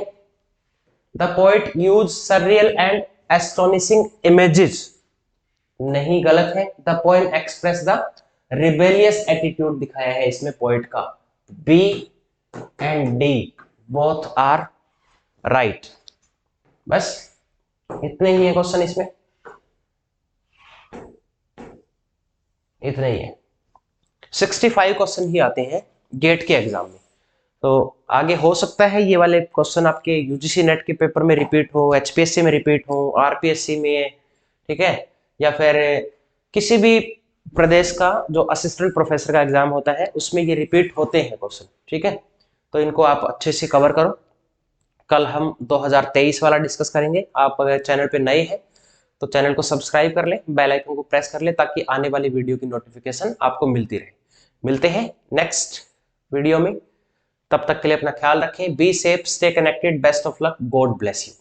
The poet use surreal and astonishing images, नहीं गलत है। The poem express the rebellious attitude दिखाया है इसमें पोएट का। B and D both are right. बस इतने ही है क्वेश्चन इसमें, इतने ही है। 65 क्वेश्चन ही आते हैं गेट के एग्जाम में, तो आगे हो सकता है ये वाले क्वेश्चन आपके यूजीसी नेट के पेपर में रिपीट हो, एचपीएससी में रिपीट हो, आरपीएससी में, ठीक है, या फिर किसी भी प्रदेश का जो असिस्टेंट प्रोफेसर का एग्जाम होता है उसमें ये रिपीट होते हैं क्वेश्चन, ठीक है। तो इनको आप अच्छे से कवर करो। कल हम 2023 वाला डिस्कस करेंगे। आप अगर चैनल पे नए हैं तो चैनल को सब्सक्राइब कर लें, बेल आइकन को प्रेस कर लें ताकि आने वाली वीडियो की नोटिफिकेशन आपको मिलती रहे। मिलते हैं नेक्स्ट वीडियो में, तब तक के लिए अपना ख्याल रखें। Be safe, stay connected, best of luck, God bless you.